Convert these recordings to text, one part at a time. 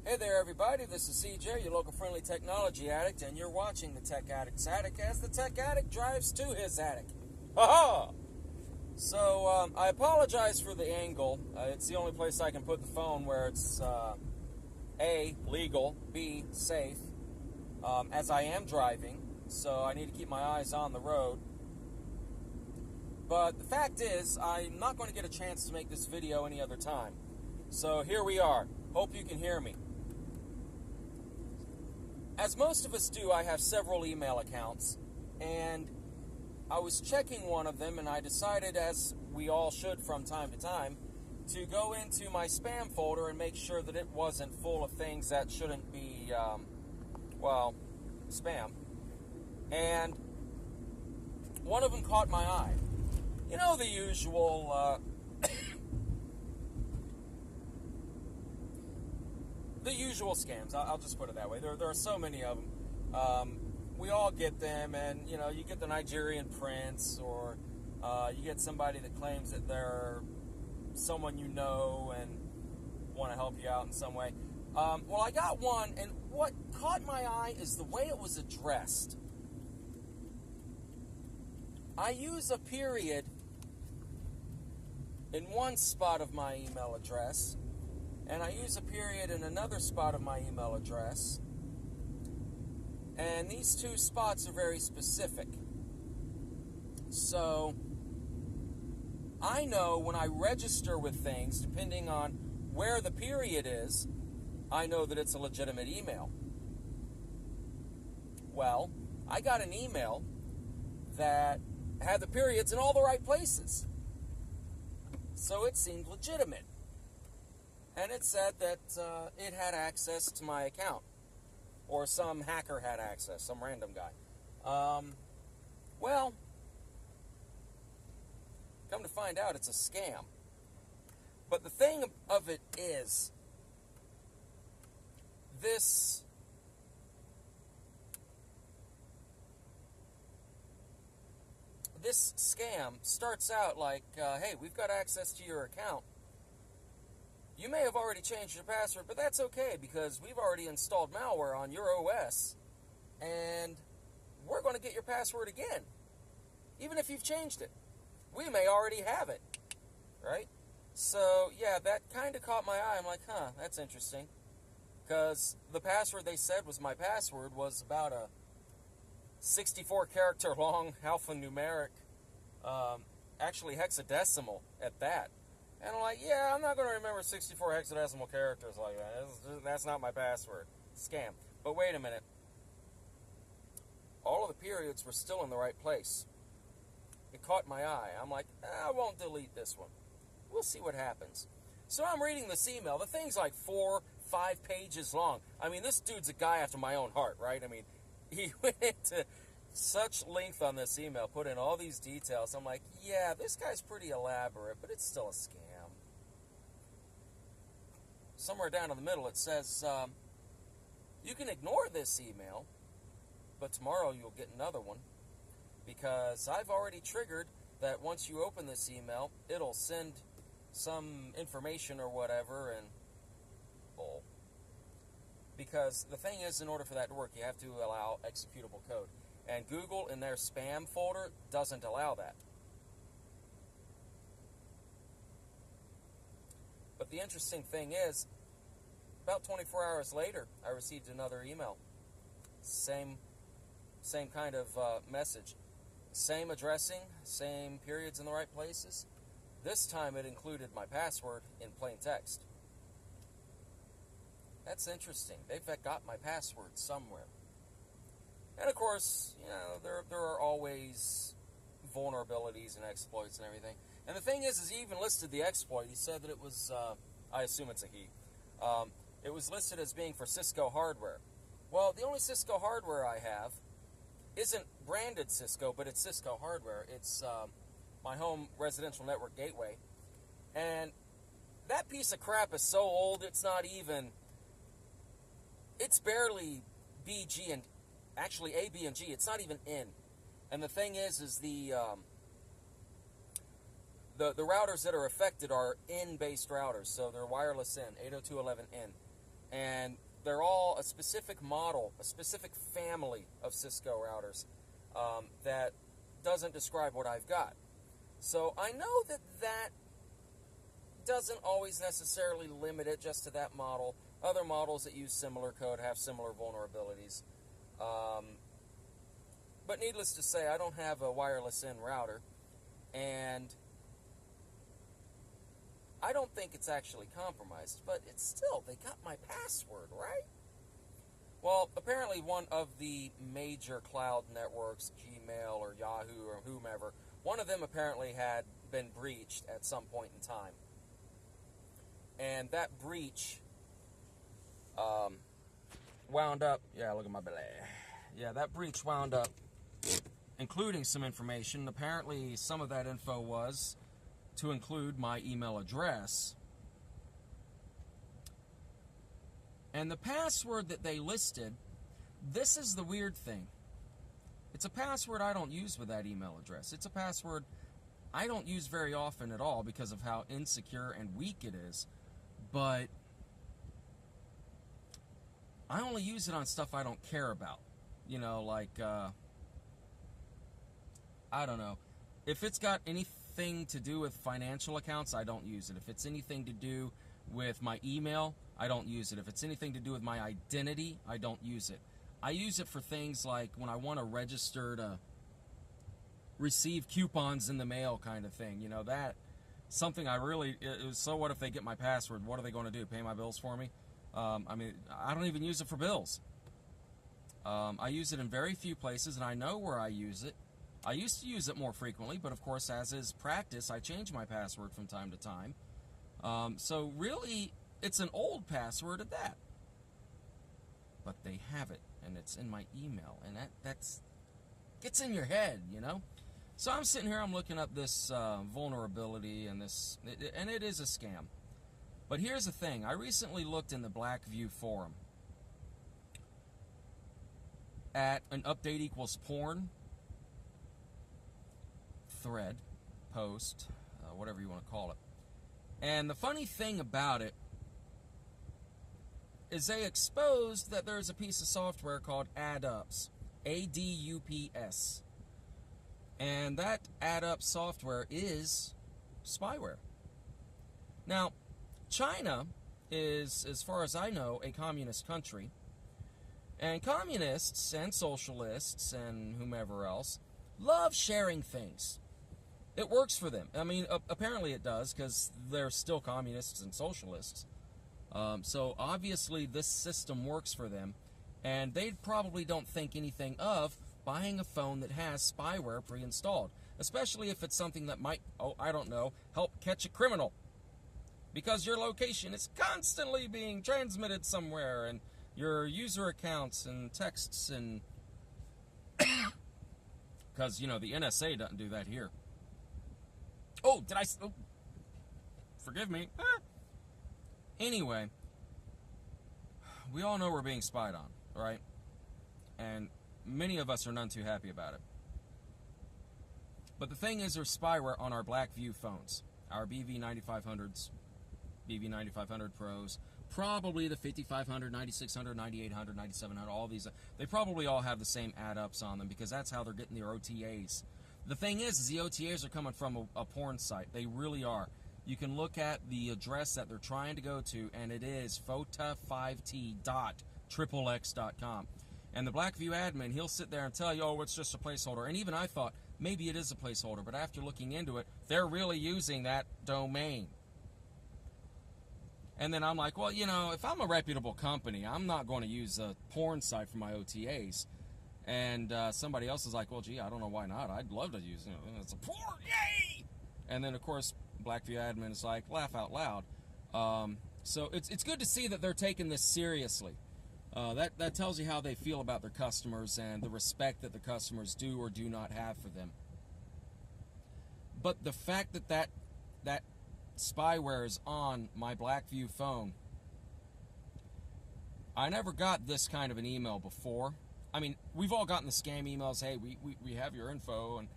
Hey there, everybody. This is CJ, your local friendly technology addict, and you're watching the Tech Addict's Attic as the Tech Addict drives to his attic. Ha-ha! So, I apologize for the angle. It's the only place I can put the phone where it's, A, legal, B, safe, as I am driving, so I need to keep my eyes on the road. But the fact is, I'm not going to get a chance to make this video any other time. So here we are. Hope you can hear me. As most of us do, I have several email accounts, and I was checking one of them, and I decided, as we all should from time to time, to go into my spam folder and make sure that it wasn't full of things that shouldn't be, spam. And one of them caught my eye. You know, the usual, the usual scams. I'll just put it that way. There are so many of them. We all get them, and you know, you get the Nigerian prince, or you get somebody that claims that they're someone you know and want to help you out in some way. Well, I got one, and what caught my eye is the way it was addressed. I use a period in one spot of my email address, and I use a period in another spot of my email address. And these two spots are very specific. So, I know when I register with things, depending on where the period is, I know that it's a legitimate email. Well, I got an email that had the periods in all the right places. So it seemed legitimate. And it said that it had access to my account. Or some hacker had access, some random guy. Well, come to find out, it's a scam. But the thing of it is, this scam starts out like, hey, we've got access to your account. You may have already changed your password, but that's okay because we've already installed malware on your OS, and we're going to get your password again, even if you've changed it. We may already have it, right? So, yeah, that kind of caught my eye. I'm like, huh, that's interesting, because the password they said was my password was about a 64-character long alphanumeric, actually hexadecimal at that. And I'm like, yeah, I'm not going to remember 64 hexadecimal characters like that. That's not my password. Scam. But wait a minute. All of the periods were still in the right place. It caught my eye. I'm like, I won't delete this one. We'll see what happens. So I'm reading this email. The thing's like 4-5 pages long. I mean, this dude's a guy after my own heart, right? I mean, he went into such length on this email, put in all these details. I'm like, yeah, this guy's pretty elaborate, but it's still a scam. Somewhere down in the middle it says, you can ignore this email, but tomorrow you'll get another one, because I've already triggered that once you open this email, it'll send some information or whatever, and bull. Because the thing is, in order for that to work, you have to allow executable code. And Google, in their spam folder, doesn't allow that. But the interesting thing is, about 24 hours later, I received another email. Same kind of message. Same addressing, same periods in the right places. This time it included my password in plain text. That's interesting. They've got my password somewhere. And of course, you know, there are always vulnerabilities and exploits and everything. And the thing is he even listed the exploit. He said that it was, I assume it's a he. It was listed as being for Cisco hardware. Well, the only Cisco hardware I have isn't branded Cisco, but it's Cisco hardware. It's my home residential network gateway. And that piece of crap is so old, it's not even, it's barely BG and, actually A, B, and G. It's not even N. And the thing is the routers that are affected are N-based routers, so they're wireless N, 802.11n. and they're all a specific model, a specific family of Cisco routers that doesn't describe what I've got. So I know that that doesn't always necessarily limit it just to that model. Other models that use similar code have similar vulnerabilities. But needless to say, I don't have a wireless in router, and I don't think it's actually compromised, but it's still, they got my password, right? Well, apparently one of the major cloud networks, Gmail or Yahoo or whomever, one of them apparently had been breached at some point in time. And that breach wound up, yeah, look at my belly. Yeah, that breach wound up including some information. Apparently some of that info was to include my email address. And the password that they listed, this is the weird thing. It's a password I don't use with that email address. It's a password I don't use very often at all because of how insecure and weak it is. But I only use it on stuff I don't care about. You know, like, I don't know. If it's got anything to do with financial accounts, I don't use it. If it's anything to do with my email, I don't use it. If it's anything to do with my identity, I don't use it. I use it for things like when I want to register to receive coupons in the mail kind of thing. You know, that, something I really, so what if they get my password? What are they going to do, pay my bills for me? I mean, I don't even use it for bills. I use it in very few places, and I know where I use it. I used to use it more frequently, but of course, as is practice, I change my password from time to time. So really, it's an old password at that. But they have it, and it's in my email, and that's gets in your head, you know? So I'm sitting here, I'm looking up this vulnerability, and and it is a scam. But here's the thing. I recently looked in the Blackview forum at an update equals porn thread, post, whatever you want to call it. And the funny thing about it is they exposed that there's a piece of software called AdUps, ADUPS. And that AdUp software is spyware. Now, China is, as far as I know, a communist country. And communists and socialists and whomever else love sharing things. It works for them. I mean, apparently it does, because they're still communists and socialists. So obviously this system works for them. And they probably don't think anything of buying a phone that has spyware pre-installed. Especially if it's something that might, I don't know, help catch a criminal. Because your location is constantly being transmitted somewhere, and your user accounts and texts and... Because, you know, the NSA doesn't do that here. Oh, did I... Oh, forgive me. Anyway, we all know we're being spied on, right? And many of us are none too happy about it. But the thing is, there's spyware on our Blackview phones. Our BV9500s, BV9500 Pros, probably the 5500, 9600, 9800, 9700, all these. They probably all have the same AdUps on them because that's how they're getting their OTAs. The thing is the OTAs are coming from a porn site. They really are. You can look at the address that they're trying to go to, and it is fota5t.xxx.com. And the Blackview admin, he'll sit there and tell you, oh, it's just a placeholder. And even I thought, maybe it is a placeholder. But after looking into it, they're really using that domain. And then I'm like, well, you know, if I'm a reputable company, I'm not going to use a porn site for my OTAs. And somebody else is like, well, gee, I don't know why not. I'd love to use it. It's a porn, yay! And then, of course, Blackview admin is like, laugh out loud. So it's good to see that they're taking this seriously. That tells you how they feel about their customers and the respect that the customers do or do not have for them. But the fact that spyware is on my Blackview phone, I never got this kind of an email before. I mean, we've all gotten the scam emails, hey, we have your info, and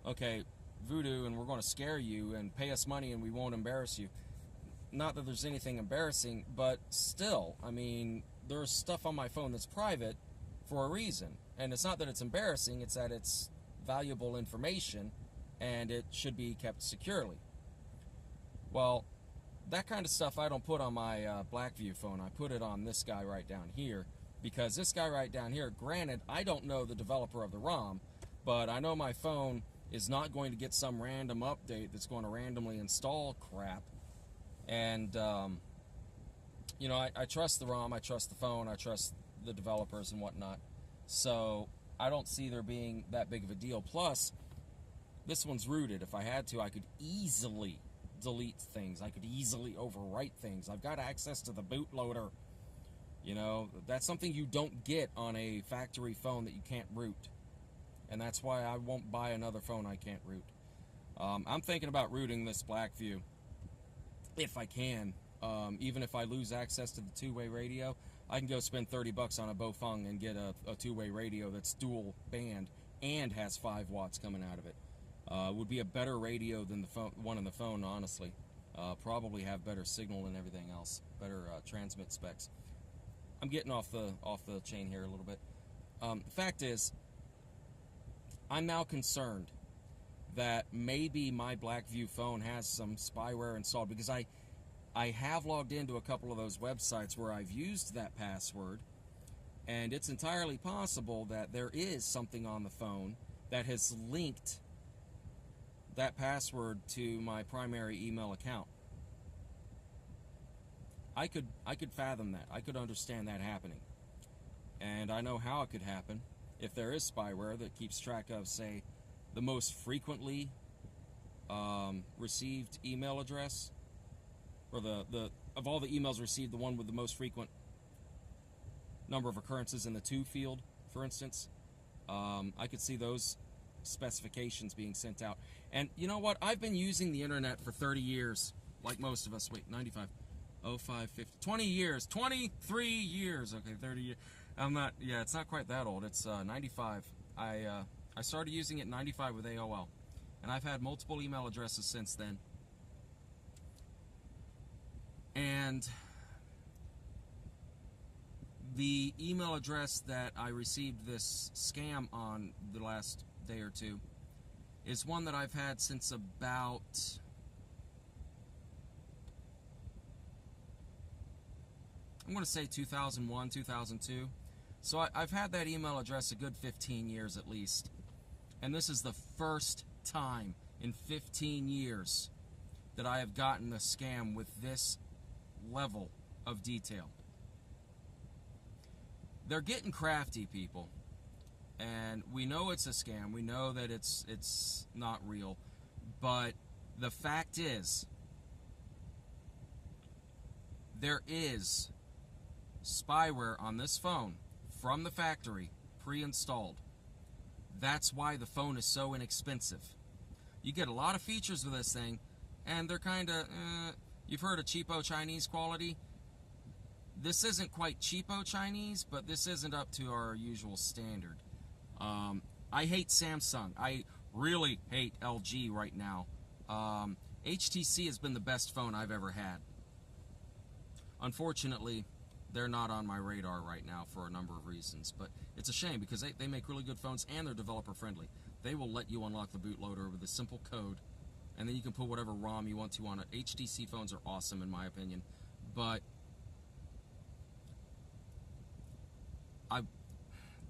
okay, voodoo, and we're going to scare you and pay us money and we won't embarrass you. not that there's anything embarrassing, but still, I mean, there's stuff on my phone that's private for a reason. And it's not that it's embarrassing, it's that it's valuable information and it should be kept securely. Well, that kind of stuff I don't put on my Blackview phone. I put it on this guy right down here, because this guy right down here, granted, I don't know the developer of the ROM, but I know my phone is not going to get some random update that's going to randomly install crap. And, you know, I trust the ROM, I trust the phone, I trust the developers and whatnot. So I don't see there being that big of a deal. Plus, this one's rooted. If I had to, I could easily delete things. I could easily overwrite things. I've got access to the bootloader. You know, that's something you don't get on a factory phone that you can't root. And that's why I won't buy another phone I can't root. I'm thinking about rooting this Blackview, if I can. Even if I lose access to the two-way radio, I can go spend $30 on a Bofeng and get a two-way radio that's dual band and has 5 watts coming out of it. Would be a better radio than the one on the phone, honestly. Probably have better signal and everything else, better transmit specs. I'm getting off the chain here a little bit. The fact is, I'm now concerned that maybe my Blackview phone has some spyware installed, because I have logged into a couple of those websites where I've used that password, and it's entirely possible that there is something on the phone that has linked that password to my primary email account. I could fathom that. I could understand that happening. And I know how it could happen. If there is spyware that keeps track of, say, the most frequently received email address, or the of all the emails received, the one with the most frequent number of occurrences in the to field, for instance, I could see those specifications being sent out. And you know what? I've been using the internet for 30 years, like most of us. Wait, 95, 05, 50, 20 years, 23 years. Okay, 30 years. I'm not, yeah, it's not quite that old. It's 95. I started using it in 95 with AOL. And I've had multiple email addresses since then. And the email address that I received this scam on the last day or two is one that I've had since about I'm going to say 2001, 2002. So I've had that email address a good 15 years at least. And this is the first time in 15 years that I have gotten a scam with this level of detail. They're getting crafty, people. And we know it's a scam. We know that it's not real. But the fact is, there is spyware on this phone from the factory, pre-installed. That's why the phone is so inexpensive. You get a lot of features with this thing, and they're kind of, you've heard of cheapo Chinese quality. This isn't quite cheapo Chinese, but this isn't up to our usual standard. I hate Samsung. I really hate LG right now. HTC has been the best phone I've ever had. Unfortunately, they're not on my radar right now for a number of reasons, but it's a shame because they make really good phones and they're developer friendly. They will let you unlock the bootloader with a simple code, and then you can put whatever ROM you want to on it. HTC phones are awesome in my opinion, but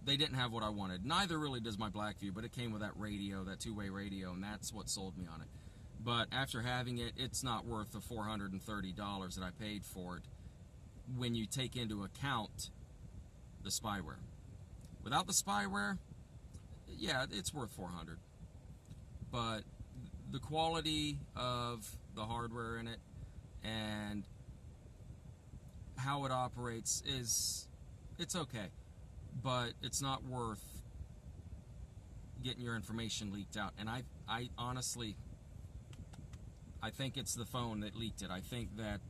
they didn't have what I wanted. Neither really does my Blackview, but it came with that radio, that two-way radio, and that's what sold me on it. But after having it, it's not worth the $430 that I paid for it when you take into account the spyware. Without the spyware, yeah, it's worth $400. But the quality of the hardware in it and how it operates it's okay. But it's not worth getting your information leaked out. And I honestly, I think it's the phone that leaked it. I think that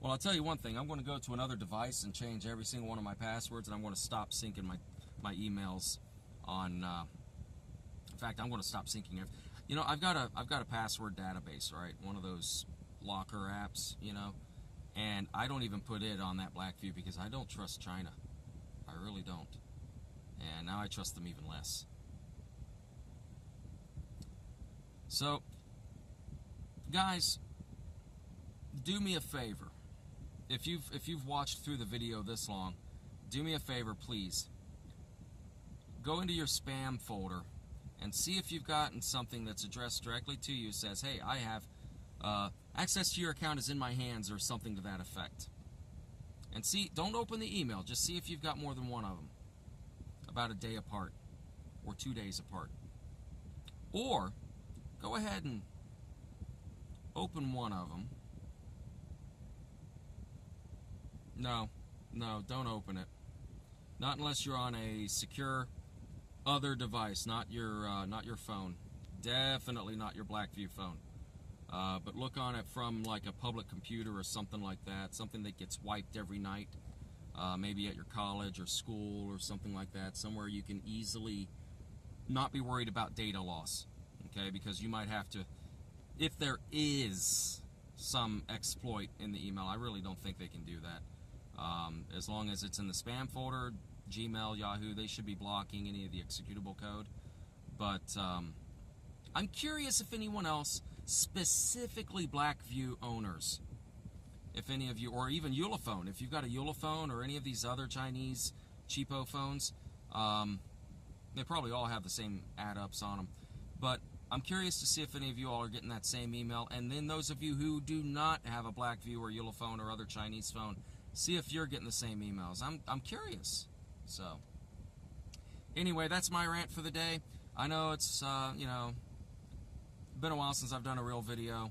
well, I'll tell you one thing. I'm going to go to another device and change every single one of my passwords, and I'm going to stop syncing my emails on fact, I'm going to stop syncing it. You know, I've got a password database, right? One of those locker apps, you know, and I don't even put it on that Blackview because I don't trust China. I really don't. And now I trust them even less. So, guys, do me a favor. If you've watched through the video this long, do me a favor, please. Go into your spam folder and see if you've gotten something that's addressed directly to you. Says, hey, I have access to your account is in my hands, or something to that effect. And see, don't open the email. Just see if you've got more than one of them, about a day apart or 2 days apart. Or go ahead and open one of them. No, don't open it. Not unless you're on a secure other device, not your phone. Definitely not your Blackview phone. But look on it from like a public computer or something like that, something that gets wiped every night, maybe at your college or school or something like that, somewhere you can easily not be worried about data loss, okay? Because you might have to, if there is some exploit in the email, I really don't think they can do that. As long as it's in the spam folder, Gmail, Yahoo, they should be blocking any of the executable code. But I'm curious if anyone else, specifically Blackview owners, if any of you, or even Ulefone, if you've got a Ulefone or any of these other Chinese cheapo phones, they probably all have the same add-ups on them. But I'm curious to see if any of you all are getting that same email. And then those of you who do not have a Blackview or Ulefone or other Chinese phone, see if you're getting the same emails. I'm curious. So, anyway, that's my rant for the day. I know it's, you know, been a while since I've done a real video.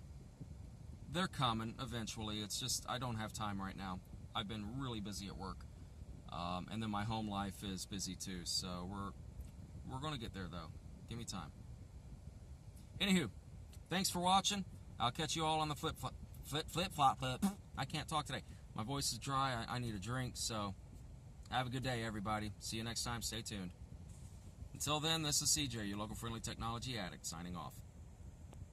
They're coming eventually. It's just I don't have time right now. I've been really busy at work, and then my home life is busy too. So we're gonna get there though. Give me time. Anywho, thanks for watching. I'll catch you all on the flip flop. I can't talk today. My voice is dry. I need a drink. So have a good day, everybody. See you next time. Stay tuned. Until then, this is CJ, your local friendly technology addict, signing off.